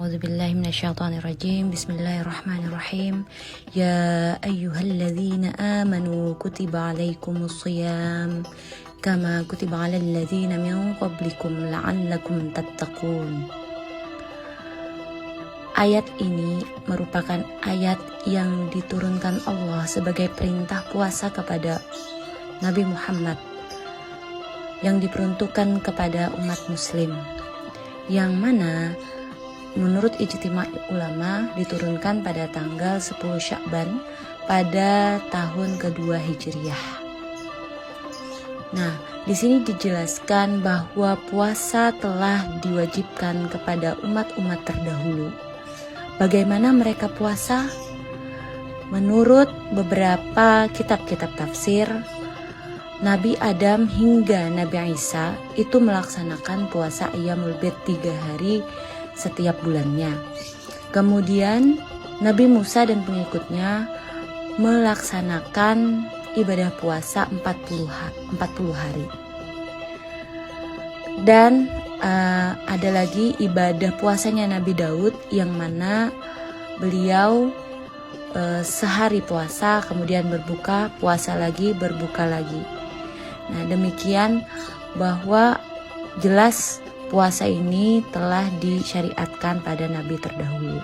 A'udzubillahi minasyaitonirrajim. Bismillahirrahmanirrahim. Ya ayyuhalladzina amanu kutiba alaikumusshiyam kama kutiba alal ladzina min qablikum la'allakum tattaqun. Ayat ini merupakan ayat yang diturunkan Allah sebagai perintah puasa kepada Nabi Muhammad yang diperuntukkan kepada umat muslim, yang mana menurut ijtima' ulama diturunkan pada tanggal 10 Sya'ban pada tahun kedua Hijriyah. Nah, di sini dijelaskan bahwa puasa telah diwajibkan kepada umat-umat terdahulu. Bagaimana mereka puasa? Menurut beberapa kitab-kitab tafsir, Nabi Adam hingga Nabi Isa itu melaksanakan puasa Ayyamul Bid 3 hari setiap bulannya. Kemudian Nabi Musa dan pengikutnya melaksanakan ibadah puasa 40 hari. Dan ada lagi ibadah puasanya Nabi Daud yang mana beliau sehari puasa, kemudian berbuka, puasa lagi, berbuka lagi. Nah, demikian bahwa jelas puasa ini telah disyariatkan pada Nabi terdahulu.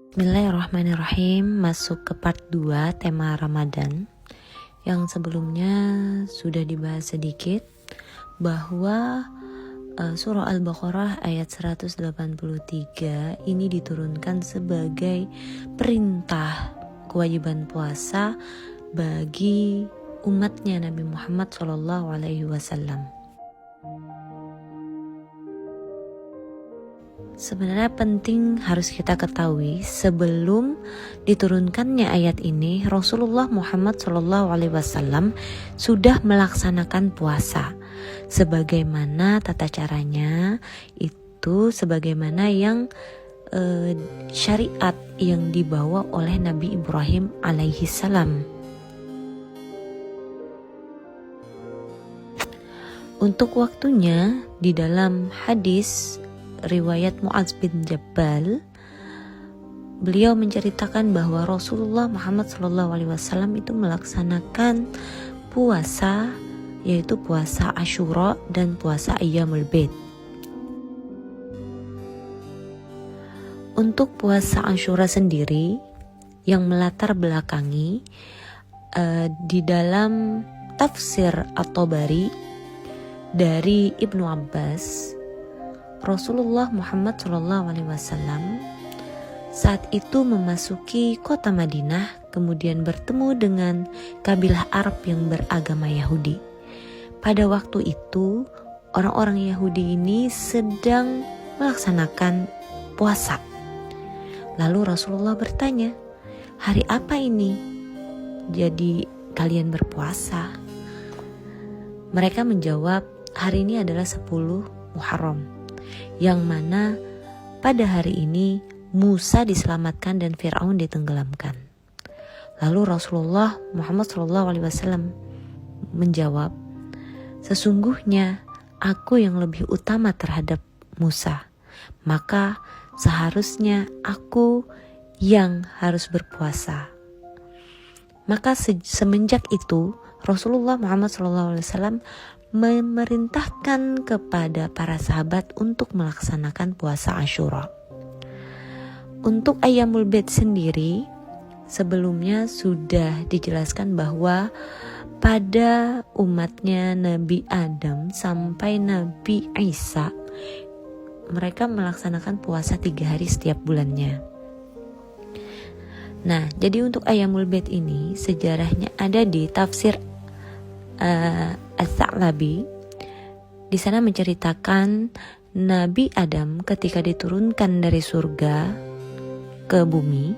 Bismillahirrahmanirrahim. Masuk ke part 2 tema Ramadan. Yang sebelumnya sudah dibahas sedikit bahwa surah Al-Baqarah ayat 183 ini diturunkan sebagai perintah kewajiban puasa bagi umatnya Nabi Muhammad SAW. Sebenarnya penting harus kita ketahui, sebelum diturunkannya ayat ini, Rasulullah Muhammad SAW sudah melaksanakan puasa. Sebagaimana tata caranya itu sebagaimana yang syariat yang dibawa oleh Nabi Ibrahim alaihissalam. Untuk waktunya, di dalam hadis riwayat Mu'adz bin Jabal, beliau menceritakan bahwa Rasulullah Muhammad SAW itu melaksanakan puasa, yaitu puasa Asyura dan puasa Ayyamul Bid. Untuk puasa Asyura sendiri yang melatar belakangi di dalam tafsir At-Tabari dari Ibnu Abbas, Rasulullah Muhammad SAW saat itu memasuki kota Madinah, kemudian bertemu dengan kabilah Arab yang beragama Yahudi. Pada waktu itu orang-orang Yahudi ini sedang melaksanakan puasa. Lalu Rasulullah bertanya, hari apa ini? Jadi kalian berpuasa? Mereka menjawab, hari ini adalah 10 Muharram, yang mana pada hari ini Musa diselamatkan dan Fir'aun ditenggelamkan. Lalu Rasulullah Muhammad SAW menjawab, sesungguhnya aku yang lebih utama terhadap Musa, maka seharusnya aku yang harus berpuasa. Maka semenjak itu Rasulullah Muhammad SAW memerintahkan kepada para sahabat untuk melaksanakan puasa Asyura. Untuk Ayyamul Bid sendiri, sebelumnya sudah dijelaskan bahwa pada umatnya Nabi Adam sampai Nabi Isa, mereka melaksanakan puasa 3 hari setiap bulannya. Nah, jadi untuk Ayyamul Bid ini sejarahnya ada di tafsir As-Sa'labi. Di sana menceritakan Nabi Adam ketika diturunkan dari surga ke bumi,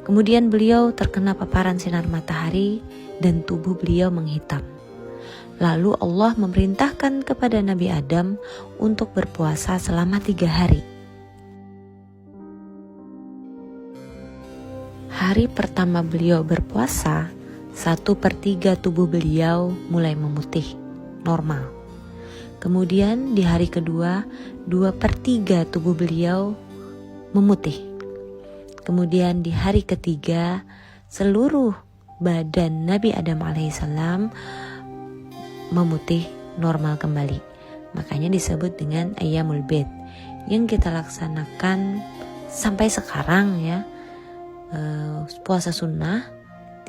kemudian beliau terkena paparan sinar matahari dan tubuh beliau menghitam. Lalu Allah memerintahkan kepada Nabi Adam untuk berpuasa selama 3 hari. Hari pertama beliau berpuasa 1/3 tubuh beliau mulai memutih normal. Kemudian di hari kedua 2/3 tubuh beliau memutih. Kemudian di hari ketiga seluruh badan Nabi Adam alaihissalam memutih normal kembali. Makanya disebut dengan Ayyamul Bid yang kita laksanakan sampai sekarang ya. Puasa sunnah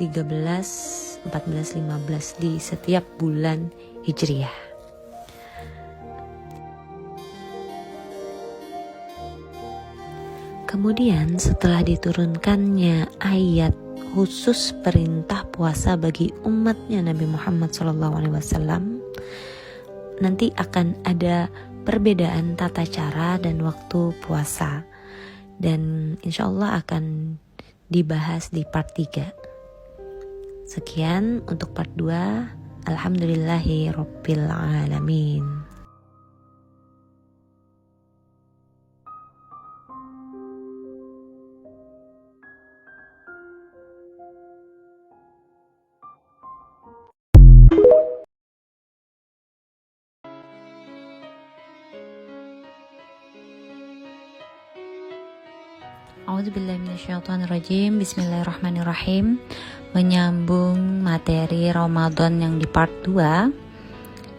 13, 14, 15 di setiap bulan Hijriah. Kemudian setelah diturunkannya ayat khusus perintah puasa bagi umatnya Nabi Muhammad SAW, nanti akan ada perbedaan tata cara dan waktu puasa, dan insya Allah akan dibahas di part 3. Sekian untuk part 2. Alhamdulillahi Rabbil Alamin. A'udzubillahiminasyaitonirrajim. Bismillahirrahmanirrahim. Menyambung materi Ramadan yang di part 2,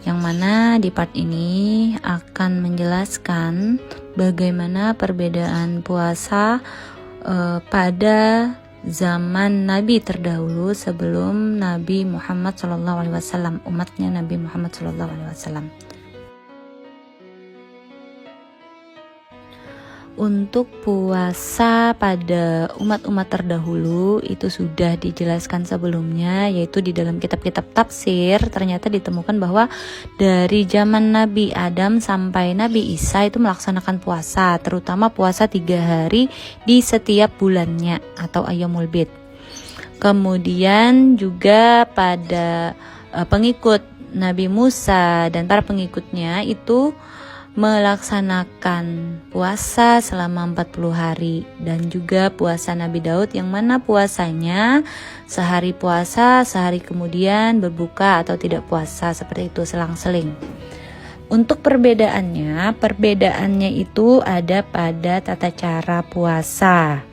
yang mana di part ini akan menjelaskan bagaimana perbedaan puasa pada zaman Nabi terdahulu sebelum Nabi Muhammad SAW, umatnya Nabi Muhammad SAW. Untuk puasa pada umat-umat terdahulu itu sudah dijelaskan sebelumnya, yaitu di dalam kitab-kitab tafsir ternyata ditemukan bahwa dari zaman Nabi Adam sampai Nabi Isa itu melaksanakan puasa, terutama puasa 3 hari di setiap bulannya atau Ayyamul Bid. Kemudian juga pada pengikut Nabi Musa dan para pengikutnya itu melaksanakan puasa selama 40 hari, dan juga puasa Nabi Daud yang mana puasanya sehari puasa, sehari kemudian berbuka atau tidak puasa, seperti itu selang-seling. Untuk perbedaannya itu ada pada tata cara puasa.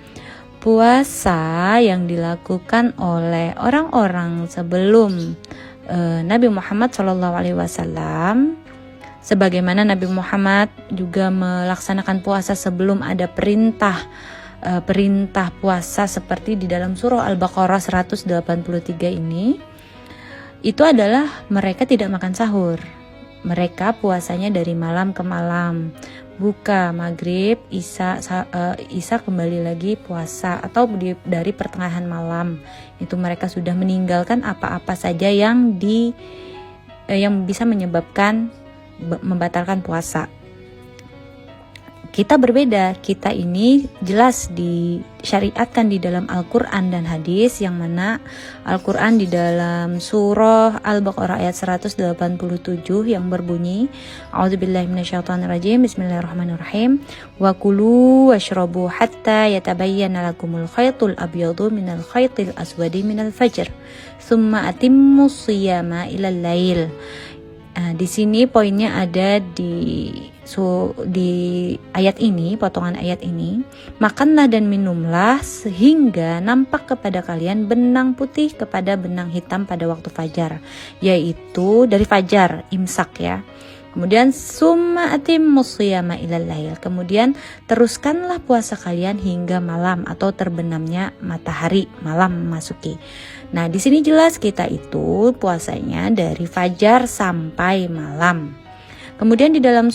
Puasa yang dilakukan oleh orang-orang sebelum Nabi Muhammad SAW, sebagaimana Nabi Muhammad juga melaksanakan puasa sebelum ada perintah puasa seperti di dalam surah Al-Baqarah 183 ini, itu adalah mereka tidak makan sahur. Mereka puasanya dari malam ke malam, buka maghrib, isya kembali lagi puasa, atau dari pertengahan malam itu mereka sudah meninggalkan apa-apa saja yang bisa menyebabkan membatalkan puasa. Kita berbeda, kita ini jelas disyariatkan di dalam Al-Quran dan hadis, yang mana Al-Quran di dalam surah Al-Baqarah ayat 187 yang berbunyi, A'udzubillahiminasyaitonirrajim, Bismillahirrahmanirrahim, wa kulu washrabu hatta yatabayyana lakumul khaytul abyadu minal khaytil aswadi minal fajr thumma atimmus shiyama ilal lail. Di sini poinnya ada di ayat ini, potongan ayat ini. Makanlah dan minumlah sehingga nampak kepada kalian benang putih kepada benang hitam pada waktu fajar, yaitu dari fajar, imsak ya. Kemudian summa atimmus shiyama ilal lail. Kemudian teruskanlah puasa kalian hingga malam atau terbenamnya matahari, malam memasuki. Nah, di sini jelas kita itu puasanya dari fajar sampai malam. Kemudian di dalam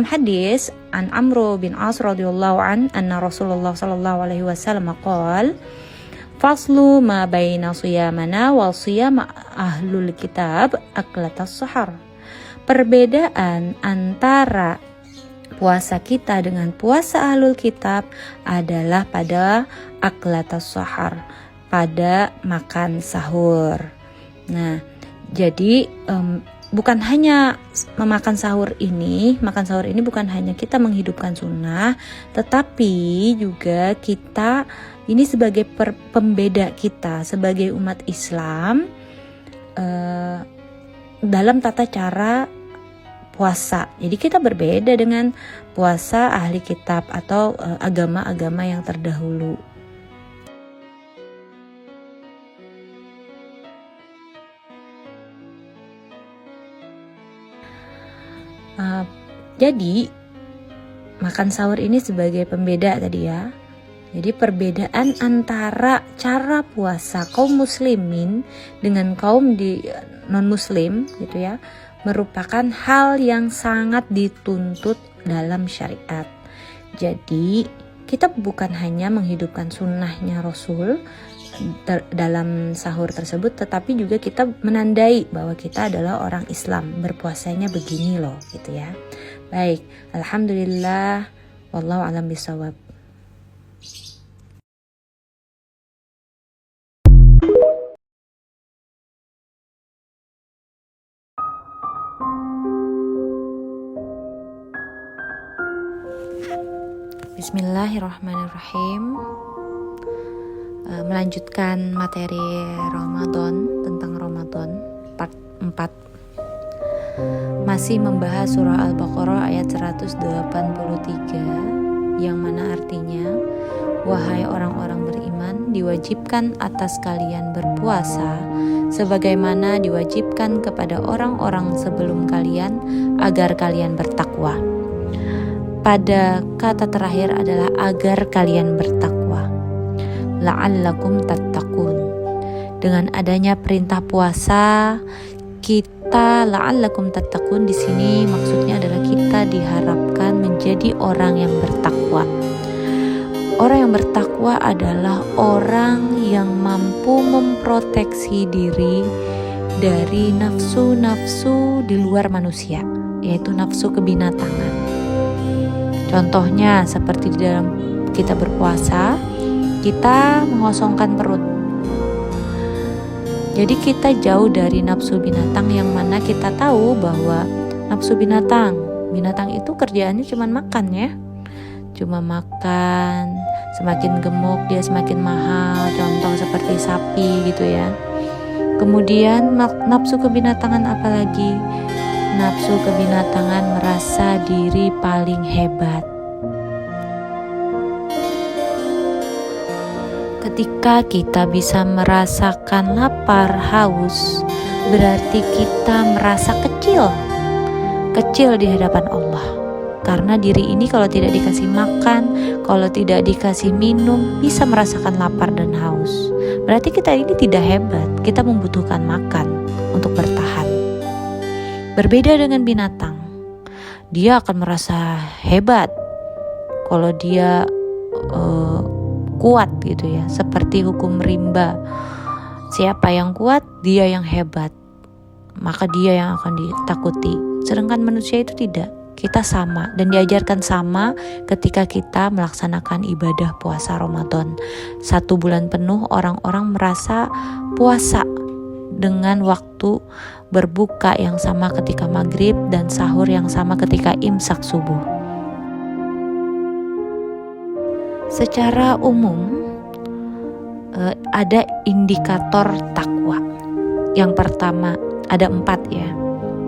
hadis an Amr bin As radhiyallahu anna Rasulullah sallallahu alaihi wasallam qol faslu ma baina shiyamana wa shiyam ahlul kitab aklatas sahar. Perbedaan antara puasa kita dengan puasa ahlul kitab adalah pada aklatas sahar, pada makan sahur. Nah, jadi bukan hanya makan sahur ini bukan hanya kita menghidupkan sunnah, tetapi juga kita ini sebagai pembeda kita sebagai umat Islam dalam tata cara puasa. Jadi kita berbeda dengan puasa ahli kitab atau agama-agama yang terdahulu. Jadi makan sahur ini sebagai pembeda tadi ya. Jadi perbedaan antara cara puasa kaum muslimin dengan kaum non muslim gitu ya, merupakan hal yang sangat dituntut dalam syariat. Jadi kita bukan hanya menghidupkan sunnahnya Rasul dalam sahur tersebut, tetapi juga kita menandai bahwa kita adalah orang Islam, berpuasanya begini loh gitu ya. Baik, alhamdulillah, wallahu a'lam bishawab. Bismillahirrahmanirrahim. Melanjutkan materi Ramadan, tentang Ramadan part 4. Masih membahas surah Al-Baqarah ayat 183 yang mana artinya, wahai orang-orang beriman, diwajibkan atas kalian berpuasa sebagaimana diwajibkan kepada orang-orang sebelum kalian agar kalian bertakwa. Pada kata terakhir adalah agar kalian bertakwa. La'allakum tattaqun. Dengan adanya perintah puasa, kita la'allakum tattaqun di sini maksudnya adalah kita diharapkan menjadi orang yang bertakwa. Orang yang bertakwa adalah orang yang mampu memproteksi diri dari nafsu-nafsu di luar manusia, yaitu nafsu kebinatangan. Contohnya seperti di dalam kita berpuasa, kita mengosongkan perut. Jadi kita jauh dari nafsu binatang yang mana kita tahu bahwa nafsu binatang itu kerjaannya cuma makan ya. Cuma makan, semakin gemuk dia semakin mahal, contoh seperti sapi gitu ya. Kemudian nafsu kebinatangan apalagi? Nafsu kebinatangan merasa diri paling hebat. Ketika kita bisa merasakan lapar, haus, berarti kita merasa kecil di hadapan Allah. Karena diri ini kalau tidak dikasih makan, kalau tidak dikasih minum, bisa merasakan lapar dan haus. Berarti kita ini tidak hebat, kita membutuhkan makan untuk bertahan. Berbeda dengan binatang, dia akan merasa hebat kalau dia kuat gitu ya, seperti hukum rimba. Siapa yang kuat, dia yang hebat, maka dia yang akan ditakuti. Sedangkan manusia itu tidak, kita sama dan diajarkan sama ketika kita melaksanakan ibadah puasa Ramadan. 1 bulan penuh orang-orang merasa puasa dengan waktu berbuka yang sama ketika maghrib dan sahur yang sama ketika imsak subuh. Secara umum ada indikator takwa. Yang pertama, ada 4 ya.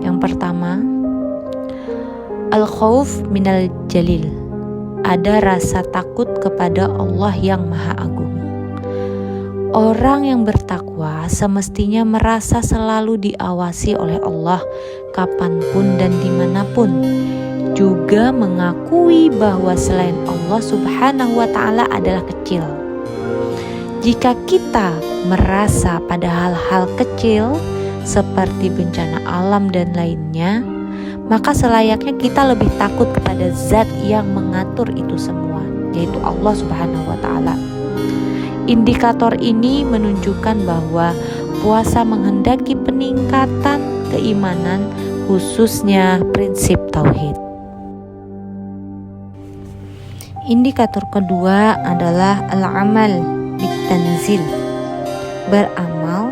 Yang pertama, al-khauf minal jalil. Ada rasa takut kepada Allah yang Maha Agung. Orang yang bertakwa semestinya merasa selalu diawasi oleh Allah kapanpun dan dimanapun. Juga mengakui bahwa selain Allah subhanahu wa ta'ala adalah kecil. Jika kita merasa pada hal-hal kecil seperti bencana alam dan lainnya, maka selayaknya kita lebih takut kepada zat yang mengatur itu semua, yaitu Allah subhanahu wa ta'ala. Indikator ini menunjukkan bahwa puasa menghendaki peningkatan keimanan, khususnya prinsip tauhid. Indikator kedua adalah al-amal bitanzil, beramal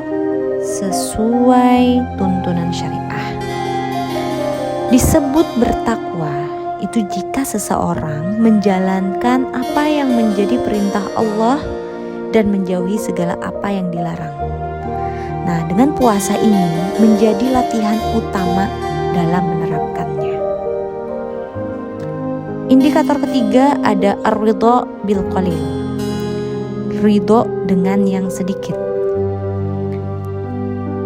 sesuai tuntunan syariah. Disebut bertakwa itu jika seseorang menjalankan apa yang menjadi perintah Allah dan menjauhi segala apa yang dilarang. Nah, dengan puasa ini menjadi latihan utama dalam menerapkannya. Indikator ketiga ada ar-ridha bil qalil. Ridho dengan yang sedikit.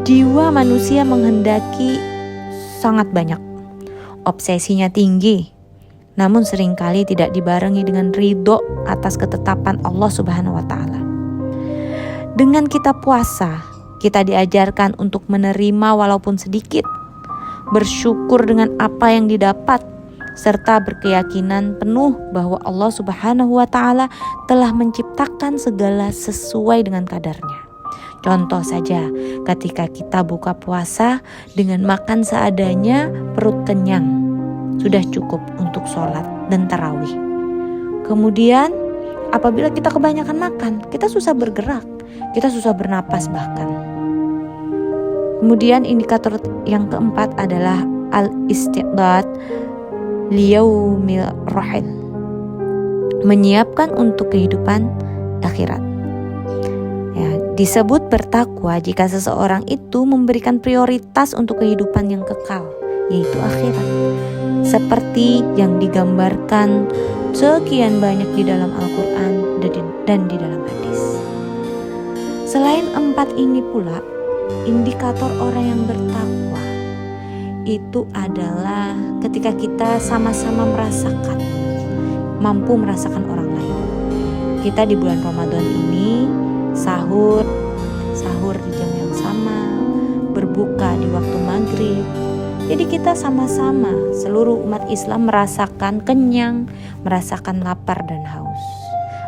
Jiwa manusia menghendaki sangat banyak. Obsesinya tinggi, namun seringkali tidak dibarengi dengan ridho atas ketetapan Allah Subhanahu wa Ta'ala. Dengan kita puasa, kita diajarkan untuk menerima walaupun sedikit, bersyukur dengan apa yang didapat, serta berkeyakinan penuh bahwa Allah Subhanahu wa Ta'ala telah menciptakan segala sesuai dengan kadarnya. Contoh saja, ketika kita buka puasa dengan makan seadanya, perut kenyang, sudah cukup untuk sholat dan tarawih. Kemudian apabila kita kebanyakan makan, kita susah bergerak, kita susah bernapas bahkan. Kemudian indikator yang keempat adalah al-istiqdad liyaumil rahil, menyiapkan untuk kehidupan akhirat. Ya, disebut bertakwa jika seseorang itu memberikan prioritas untuk kehidupan yang kekal, yaitu akhirat, seperti yang digambarkan sekian banyak di dalam Al-Quran dan di dalam hadis. Selain empat ini pula, indikator orang yang bertakwa itu adalah ketika kita sama-sama mampu merasakan orang lain. Kita di bulan Ramadan ini sahur di jam yang sama, berbuka di waktu maghrib. Jadi kita sama-sama seluruh umat Islam merasakan kenyang, merasakan lapar dan haus.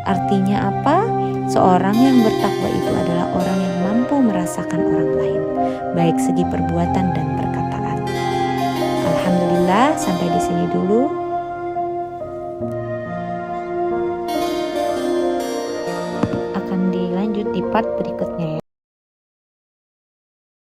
Artinya apa? Seorang yang bertakwa itu adalah orang yang mampu merasakan orang lain, baik segi perbuatan dan perkataan. Alhamdulillah, sampai di sini dulu. Akan dilanjut di part berikutnya ya.